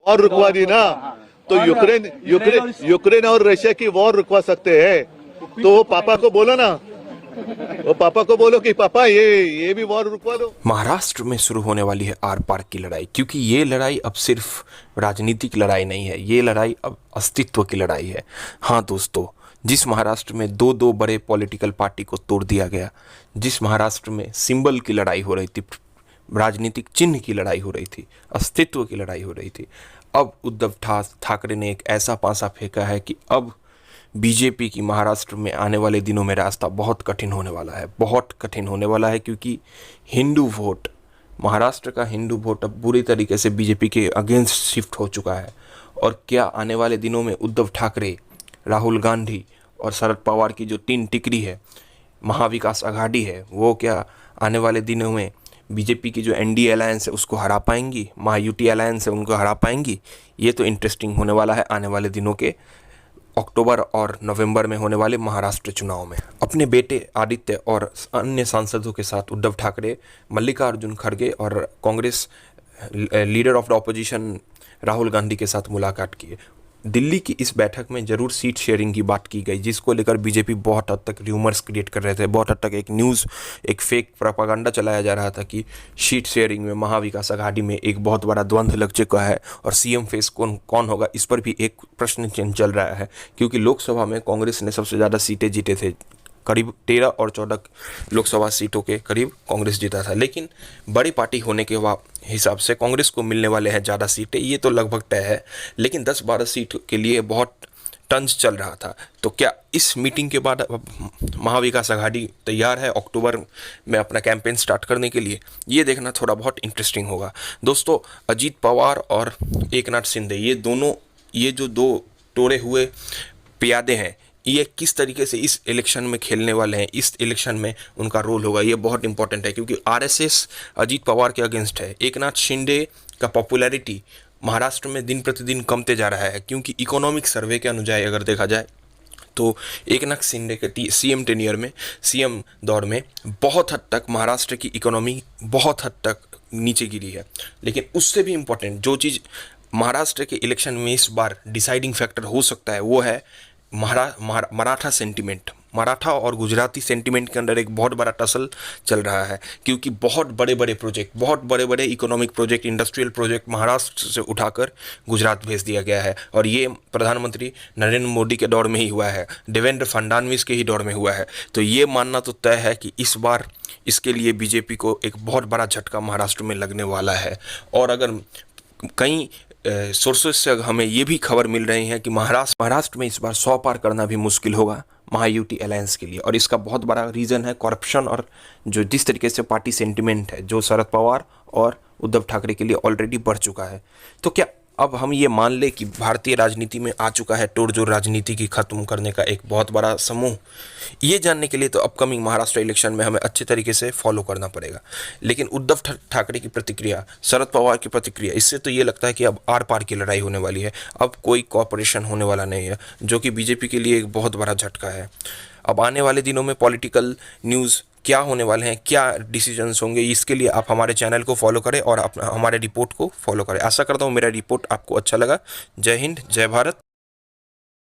War रुकवा दी ना, तो यूक्रेन और रशिया की वॉर रुकवा सकते हैं। तो वो पापा को बोलो ना, वो पापा को बोलो कि पापा ये भी वॉर रुकवा दो। महाराष्ट्र में शुरू होने वाली है आर पार की लड़ाई, क्योंकि ये लड़ाई अब सिर्फ राजनीतिक लड़ाई नहीं है, ये लड़ाई अब अस्तित्व की लड़ाई है। हाँ दोस्तों, जिस महाराष्ट्र में दो दो बड़े पॉलिटिकल पार्टी को तोड़ दिया गया, जिस महाराष्ट्र में सिंबल की लड़ाई हो रही थी, राजनीतिक चिन्ह की लड़ाई हो रही थी, अस्तित्व की लड़ाई हो रही थी, अब उद्धव ठाकरे ने एक ऐसा पासा फेंका है कि अब बीजेपी की महाराष्ट्र में आने वाले दिनों में रास्ता बहुत कठिन होने वाला है, बहुत कठिन होने वाला है, क्योंकि हिंदू वोट, महाराष्ट्र का हिंदू वोट अब बुरी तरीके से बीजेपी के अगेंस्ट शिफ्ट हो चुका है। और क्या आने वाले दिनों में उद्धव ठाकरे, राहुल गांधी और शरद पवार की जो तीन टिकरी है, महाविकास आघाड़ी है, वो क्या आने वाले दिनों में बीजेपी की जो एनडीए अलायंस है उसको हरा पाएंगी, महायूटी अलायंस है उनको हरा पाएंगी? ये तो इंटरेस्टिंग होने वाला है आने वाले दिनों के अक्टूबर और नवंबर में होने वाले महाराष्ट्र चुनाव में। अपने बेटे आदित्य और अन्य सांसदों के साथ उद्धव ठाकरे मल्लिकार्जुन खड़गे और Congress leader of the opposition Rahul Gandhi के साथ मुलाकात की। दिल्ली की इस बैठक में जरूर सीट शेयरिंग की बात की गई, जिसको लेकर बीजेपी बहुत हद तक र्यूमर्स क्रिएट कर रहे थे, बहुत हद तक एक न्यूज़, एक फेक प्रोपागेंडा चलाया जा रहा था कि सीट शेयरिंग में महाविकास आघाड़ी में एक बहुत बड़ा द्वंद्व लग चुका है और सीएम फेस कौन होगा, इस पर भी एक प्रश्न चिन्ह चल रहा है। क्योंकि लोकसभा में कांग्रेस ने सबसे ज़्यादा सीटें जीते थे, करीब 13 और 14 लोकसभा सीटों के करीब कांग्रेस जीता था, लेकिन बड़ी पार्टी होने के हिसाब से कांग्रेस को मिलने वाले हैं ज़्यादा सीटें, ये तो लगभग तय है। लेकिन 10-12 सीट के लिए बहुत टंज चल रहा था। तो क्या इस मीटिंग के बाद महाविकास आघाड़ी तैयार है अक्टूबर में अपना कैंपेन स्टार्ट करने के लिए? ये देखना थोड़ा बहुत इंटरेस्टिंग होगा दोस्तों। अजीत पवार और एकनाथ शिंदे, ये जो दो तोड़े हुए प्यादे हैं, ये किस तरीके से इस इलेक्शन में खेलने वाले हैं, इस इलेक्शन में उनका रोल होगा, ये बहुत इंपॉर्टेंट है। क्योंकि आरएसएस अजीत पवार के अगेंस्ट है। एकनाथ शिंदे का पॉपुलैरिटी महाराष्ट्र में दिन प्रतिदिन कमते जा रहा है, क्योंकि इकोनॉमिक सर्वे के अनुसार अगर देखा जाए तो एकनाथ शिंदे के सीएम टेन्योर में, सीएम दौर में बहुत हद तक महाराष्ट्र की इकोनॉमी बहुत हद तक नीचे गिरी है। लेकिन उससे भी इम्पोर्टेंट जो चीज़ महाराष्ट्र के इलेक्शन में इस बार डिसाइडिंग फैक्टर हो सकता है, वो है मराठा सेंटिमेंट। मराठा और गुजराती सेंटिमेंट के अंदर एक बहुत बड़ा टसल चल रहा है, क्योंकि बहुत बड़े बड़े प्रोजेक्ट, बहुत बड़े बड़े economic project, industrial project Maharashtra से उठाकर गुजरात भेज दिया गया है। और ये प्रधानमंत्री नरेंद्र मोदी के दौर में ही हुआ है, देवेंद्र फडणवीस के ही दौर में हुआ है। तो ये मानना तो तय है कि इस बार इसके लिए बीजेपी को एक बहुत बड़ा झटका महाराष्ट्र में लगने वाला है। और अगर कई सोर्सेज से हमें ये भी खबर मिल रही है कि महाराष्ट्र में इस बार 100 पार करना भी मुश्किल होगा महायूटी अलायंस के लिए। और इसका बहुत बड़ा रीज़न है करप्शन, और जो जिस तरीके से पार्टी सेंटिमेंट है जो शरद पवार और उद्धव ठाकरे के लिए ऑलरेडी बढ़ चुका है। तो क्या अब हम ये मान ले कि भारतीय राजनीति में आ चुका है तोड़जोड़ राजनीति की खत्म करने का एक बहुत बड़ा समूह? ये जानने के लिए तो अपकमिंग महाराष्ट्र इलेक्शन में हमें अच्छे तरीके से फॉलो करना पड़ेगा। लेकिन उद्धव ठाकरे की प्रतिक्रिया, शरद पवार की प्रतिक्रिया, इससे तो ये लगता है कि अब आर पार की लड़ाई होने वाली है, अब कोई कॉपरेशन होने वाला नहीं है, जो कि बीजेपी के लिए एक बहुत बड़ा झटका है। अब आने वाले दिनों में पॉलिटिकल न्यूज़ क्या होने वाले हैं, क्या डिसीजंस होंगे, इसके लिए आप हमारे चैनल को फॉलो करें और हमारे रिपोर्ट को फॉलो करें। आशा करता हूँ मेरा रिपोर्ट आपको अच्छा लगा। जय हिंद, जय भारत।